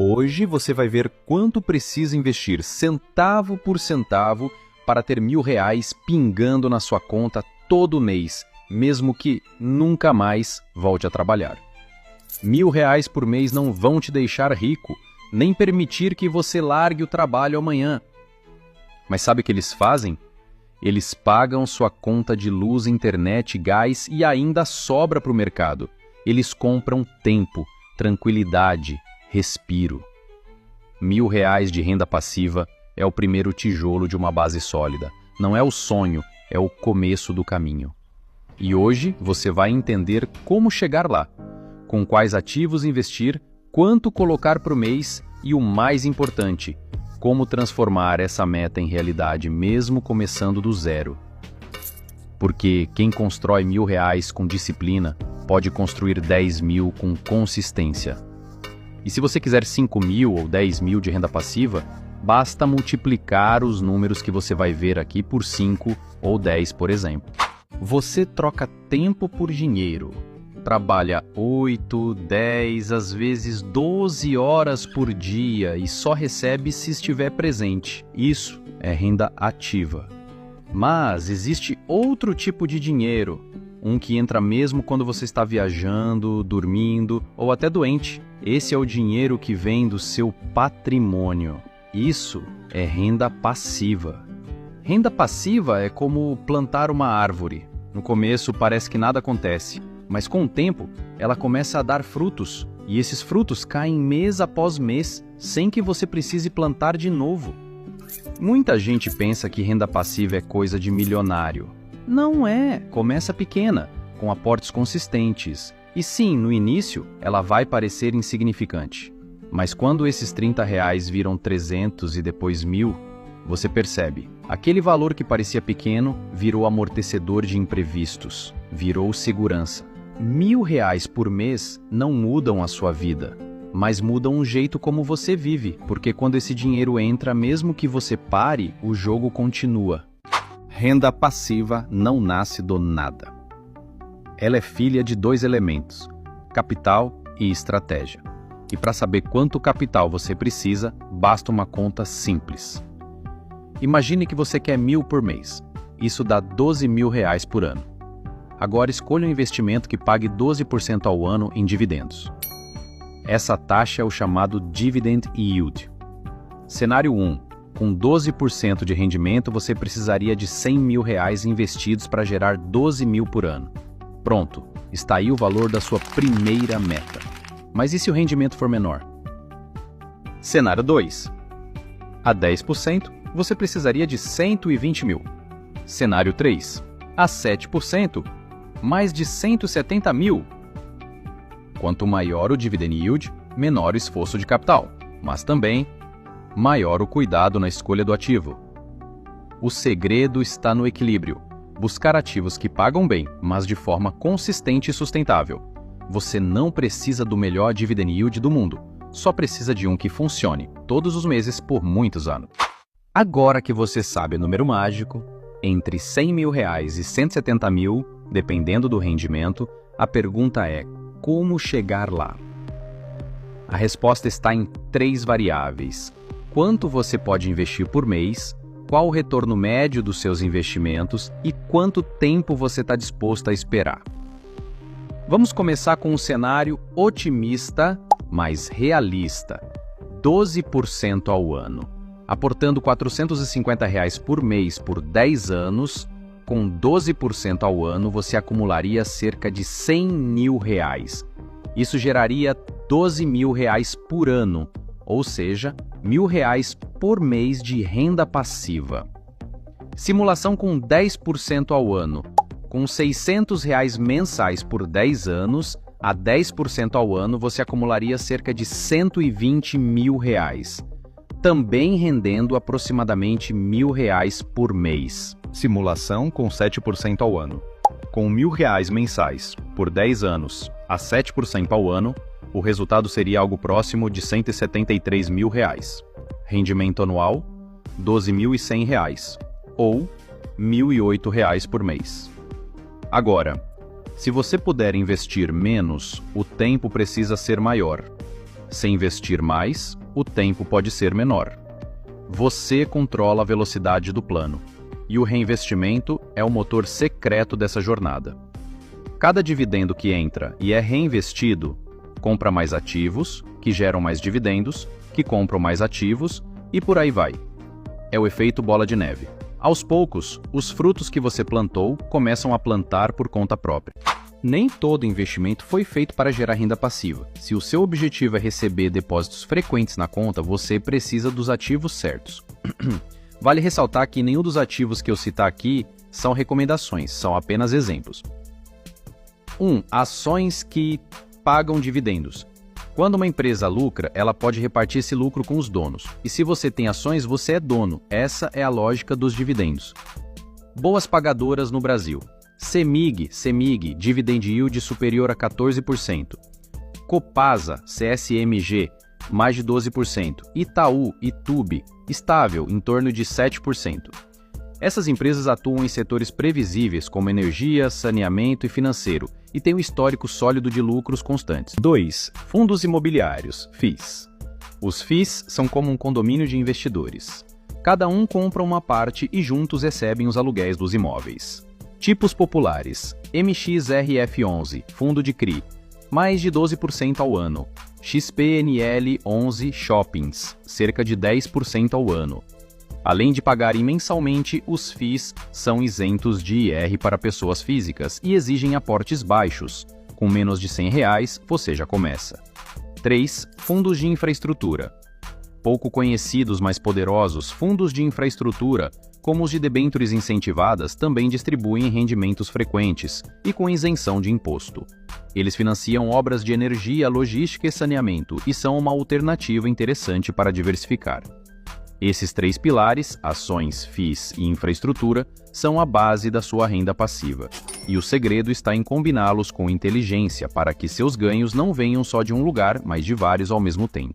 Hoje você vai ver quanto precisa investir centavo por centavo para ter R$ 1.000 pingando na sua conta todo mês, mesmo que nunca mais volte a trabalhar. R$ 1.000 por mês não vão te deixar rico, nem permitir que você largue o trabalho amanhã. Mas sabe o que eles fazem? Eles pagam sua conta de luz, internet, gás e ainda sobra para o mercado. Eles compram tempo, tranquilidade, respiro. R$ 1.000 de renda passiva é o primeiro tijolo de uma base sólida. Não é o sonho, é o começo do caminho. E hoje você vai entender como chegar lá, com quais ativos investir, quanto colocar por mês e o mais importante, como transformar essa meta em realidade mesmo começando do zero. Porque quem constrói R$ 1.000 com disciplina pode construir 10.000 com consistência. E se você quiser 5.000 ou 10.000 de renda passiva, basta multiplicar os números que você vai ver aqui por 5 ou 10, por exemplo. Você troca tempo por dinheiro. Trabalha 8, 10, às vezes 12 horas por dia e só recebe se estiver presente. Isso é renda ativa. Mas existe outro tipo de dinheiro, um que entra mesmo quando você está viajando, dormindo ou até doente. Esse é o dinheiro que vem do seu patrimônio. Isso é renda passiva. Renda passiva é como plantar uma árvore. No começo parece que nada acontece, mas com o tempo ela começa a dar frutos, e esses frutos caem mês após mês, sem que você precise plantar de novo. Muita gente pensa que renda passiva é coisa de milionário. Não é, começa pequena, com aportes consistentes. E sim, no início, ela vai parecer insignificante. Mas quando esses R$ 30 viram 300 e depois 1.000, você percebe, aquele valor que parecia pequeno virou amortecedor de imprevistos, virou segurança. R$ 1.000 por mês não mudam a sua vida, mas mudam o jeito como você vive, porque quando esse dinheiro entra, mesmo que você pare, o jogo continua. Renda passiva não nasce do nada. Ela é filha de 2 elementos, capital e estratégia. E para saber quanto capital você precisa, basta uma conta simples. Imagine que você quer 1.000 por mês. Isso dá R$ 12.000 por ano. Agora escolha um investimento que pague 12% ao ano em dividendos. Essa taxa é o chamado Dividend Yield. Cenário 1. Com 12% de rendimento, você precisaria de R$ 100.000 investidos para gerar 12.000 por ano. Pronto, está aí o valor da sua primeira meta. Mas e se o rendimento for menor? Cenário 2. A 10%, você precisaria de 120.000. Cenário 3. A 7%, mais de 170.000. Quanto maior o dividend yield, menor o esforço de capital, mas também maior o cuidado na escolha do ativo. O segredo está no equilíbrio. Buscar ativos que pagam bem, mas de forma consistente e sustentável. Você não precisa do melhor dividend yield do mundo, só precisa de um que funcione todos os meses por muitos anos. Agora que você sabe o número mágico, entre R$ 100.000 e 170.000, dependendo do rendimento, a pergunta é: como chegar lá? A resposta está em 3 variáveis. Quanto você pode investir por mês, qual o retorno médio dos seus investimentos e quanto tempo você está disposto a esperar. Vamos começar com um cenário otimista, mas realista. 12% ao ano. Aportando R$ 450 por mês por 10 anos, com 12% ao ano você acumularia cerca de R$ 100.000. Isso geraria R$ 12.000 por ano, ou seja, R$ 1.000 por mês de renda passiva. Simulação com 10% ao ano. Com R$ 600 mensais por 10 anos, a 10% ao ano você acumularia cerca de R$ 120.000, também rendendo aproximadamente R$ 1.000 por mês. Simulação com 7% ao ano. Com R$ 1.000 mensais por 10 anos, a 7% ao ano, o resultado seria algo próximo de R$ 173.000. Rendimento anual, R$ 12.100, ou R$ 1.008 por mês. Agora, se você puder investir menos, o tempo precisa ser maior. Se investir mais, o tempo pode ser menor. Você controla a velocidade do plano, e o reinvestimento é o motor secreto dessa jornada. Cada dividendo que entra e é reinvestido, compra mais ativos, que geram mais dividendos, que compram mais ativos, e por aí vai. É o efeito bola de neve. Aos poucos, os frutos que você plantou começam a plantar por conta própria. Nem todo investimento foi feito para gerar renda passiva. Se o seu objetivo é receber depósitos frequentes na conta, você precisa dos ativos certos. Vale ressaltar que nenhum dos ativos que eu citar aqui são recomendações, são apenas exemplos. 1. Ações que pagam dividendos. Quando uma empresa lucra, ela pode repartir esse lucro com os donos. E se você tem ações, você é dono. Essa é a lógica dos dividendos. Boas pagadoras no Brasil. CEMIG, Dividend Yield superior a 14%. Copasa, CSMG, mais de 12%. Itaú, Itube, estável, em torno de 7%. Essas empresas atuam em setores previsíveis como energia, saneamento e financeiro, e têm um histórico sólido de lucros constantes. 2. Fundos imobiliários, FIIs. Os FIIs são como um condomínio de investidores. Cada um compra uma parte e juntos recebem os aluguéis dos imóveis. Tipos populares: MXRF11, fundo de CRI, mais de 12% ao ano. XPNL11 Shoppings, cerca de 10% ao ano. Além de pagarem mensalmente, os FIIs são isentos de IR para pessoas físicas e exigem aportes baixos. Com menos de R$100, você já começa. 3. Fundos de infraestrutura. Pouco conhecidos, mas poderosos, fundos de infraestrutura, como os de debêntures incentivadas, também distribuem rendimentos frequentes e com isenção de imposto. Eles financiam obras de energia, logística e saneamento e são uma alternativa interessante para diversificar. Esses 3 pilares, ações, FIIs e infraestrutura, são a base da sua renda passiva. E o segredo está em combiná-los com inteligência para que seus ganhos não venham só de um lugar, mas de vários ao mesmo tempo.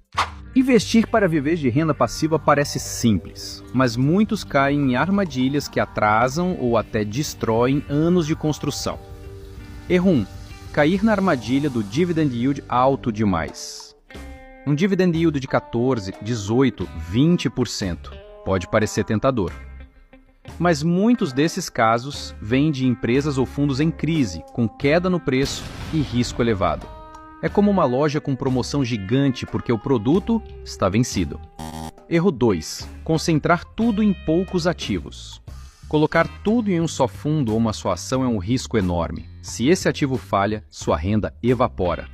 Investir para viver de renda passiva parece simples, mas muitos caem em armadilhas que atrasam ou até destroem anos de construção. Erro 1. Cair na armadilha do dividend yield alto demais. Um dividend yield de 14%, 18%, 20% pode parecer tentador. Mas muitos desses casos vêm de empresas ou fundos em crise, com queda no preço e risco elevado. É como uma loja com promoção gigante porque o produto está vencido. Erro 2. Concentrar tudo em poucos ativos. Colocar tudo em um só fundo ou uma só ação é um risco enorme. Se esse ativo falha, sua renda evapora.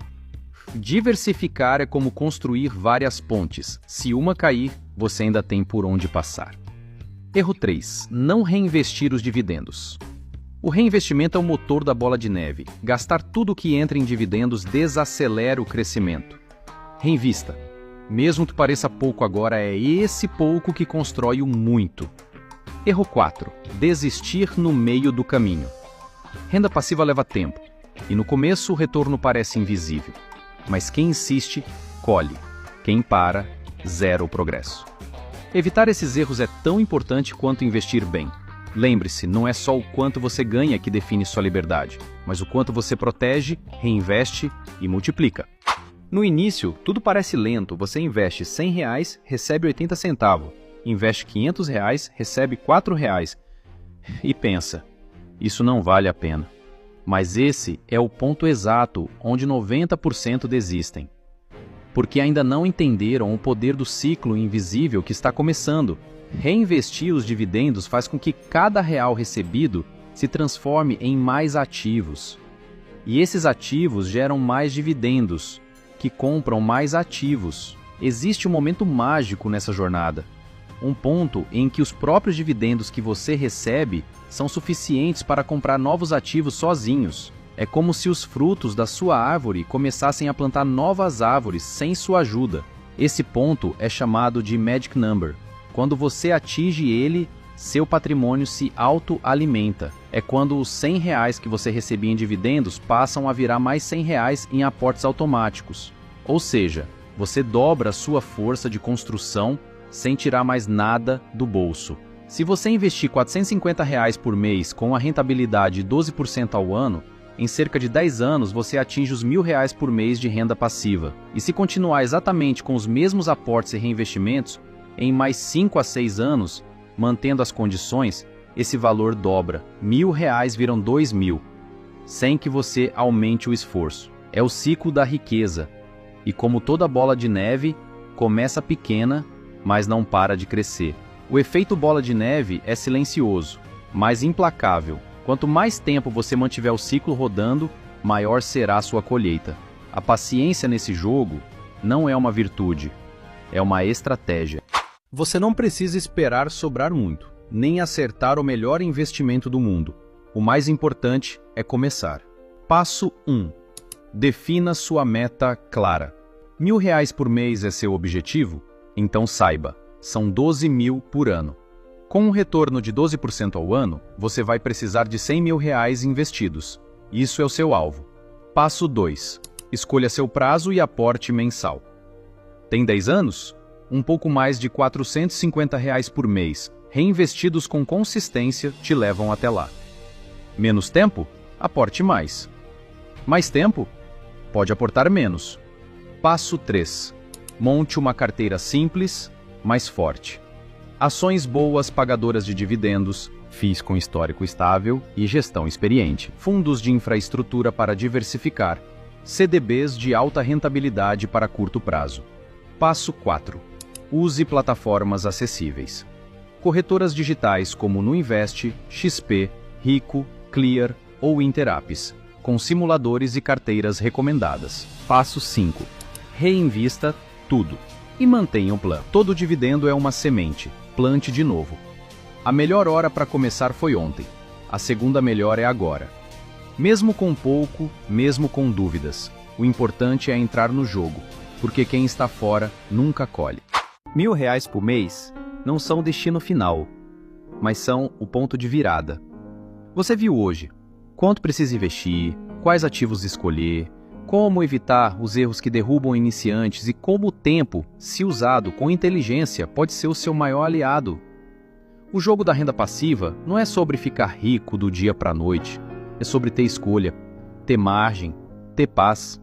Diversificar é como construir várias pontes. Se uma cair, você ainda tem por onde passar. Erro 3. Não reinvestir os dividendos. O reinvestimento é o motor da bola de neve. Gastar tudo que entra em dividendos desacelera o crescimento. Reinvista. Mesmo que pareça pouco agora, é esse pouco que constrói o muito. Erro 4. Desistir no meio do caminho. Renda passiva leva tempo, e no começo o retorno parece invisível. Mas quem insiste, colhe. Quem para, zera o progresso. Evitar esses erros é tão importante quanto investir bem. Lembre-se, não é só o quanto você ganha que define sua liberdade, mas o quanto você protege, reinveste e multiplica. No início, tudo parece lento. Você investe R$100, recebe 80 centavos. Investe R$500, recebe R$4. E pensa, isso não vale a pena. Mas esse é o ponto exato onde 90% desistem. Porque ainda não entenderam o poder do ciclo invisível que está começando. Reinvestir os dividendos faz com que cada real recebido se transforme em mais ativos. E esses ativos geram mais dividendos, que compram mais ativos. Existe um momento mágico nessa jornada. Um ponto em que os próprios dividendos que você recebe são suficientes para comprar novos ativos sozinhos. É como se os frutos da sua árvore começassem a plantar novas árvores sem sua ajuda. Esse ponto é chamado de Magic Number. Quando você atinge ele, seu patrimônio se autoalimenta. É quando os R$100 que você recebia em dividendos passam a virar mais R$100 em aportes automáticos. Ou seja, você dobra a sua força de construção sem tirar mais nada do bolso. Se você investir R$450 por mês com a rentabilidade de 12% ao ano, Em cerca de 10 anos, você atinge os R$ 1.000 por mês de renda passiva. E se continuar exatamente com os mesmos aportes e reinvestimentos, em mais 5 a 6 anos, mantendo as condições, esse valor dobra. R$ 1.000 viram R$ 2.000, sem que você aumente o esforço. É o ciclo da riqueza. E como toda bola de neve, começa pequena, mas não para de crescer. O efeito bola de neve é silencioso, mas implacável. Quanto mais tempo você mantiver o ciclo rodando, maior será a sua colheita. A paciência nesse jogo não é uma virtude, é uma estratégia. Você não precisa esperar sobrar muito, nem acertar o melhor investimento do mundo. O mais importante é começar. Passo 1. Defina sua meta clara. R$ 1.000 por mês é seu objetivo? Então saiba, são 12.000 por ano. Com um retorno de 12% ao ano, você vai precisar de R$ 100.000 investidos. Isso é o seu alvo. Passo 2. Escolha seu prazo e aporte mensal. Tem 10 anos? Um pouco mais de R$ 450 por mês, reinvestidos com consistência, te levam até lá. Menos tempo? Aporte mais. Mais tempo? Pode aportar menos. Passo 3. Monte uma carteira simples, mas forte. Ações boas pagadoras de dividendos, FIIs com histórico estável e gestão experiente. Fundos de infraestrutura para diversificar. CDBs de alta rentabilidade para curto prazo. Passo 4. Use plataformas acessíveis. Corretoras digitais como Nuinvest, XP, Rico, Clear ou Interapps, com simuladores e carteiras recomendadas. Passo 5. Reinvista tudo. E mantenha um plano. Todo dividendo é uma semente. Plante de novo. A melhor hora para começar foi ontem. A segunda melhor é agora. Mesmo com pouco, mesmo com dúvidas, o importante é entrar no jogo, porque quem está fora nunca colhe. R$ 1.000 por mês não são o destino final, mas são o ponto de virada. Você viu hoje quanto precisa investir, quais ativos escolher, como evitar os erros que derrubam iniciantes e como o tempo, se usado com inteligência, pode ser o seu maior aliado. O jogo da renda passiva não é sobre ficar rico do dia para a noite, é sobre ter escolha, ter margem, ter paz.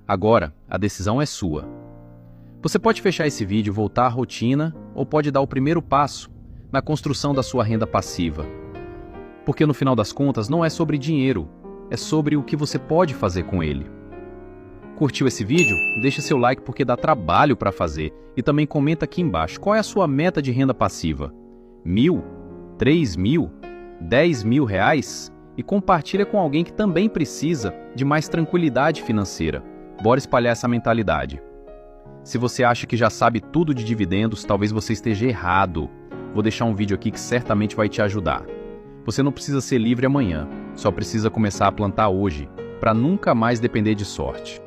Agora, a decisão é sua. Você pode fechar esse vídeo e voltar à rotina ou pode dar o primeiro passo na construção da sua renda passiva. Porque no final das contas não é sobre dinheiro, é sobre o que você pode fazer com ele. Curtiu esse vídeo? Deixa seu like porque dá trabalho para fazer. E também comenta aqui embaixo qual é a sua meta de renda passiva. 1.000? 3.000? 10.000 reais? E compartilha com alguém que também precisa de mais tranquilidade financeira. Bora espalhar essa mentalidade. Se você acha que já sabe tudo de dividendos, talvez você esteja errado. Vou deixar um vídeo aqui que certamente vai te ajudar. Você não precisa ser livre amanhã, só precisa começar a plantar hoje, para nunca mais depender de sorte.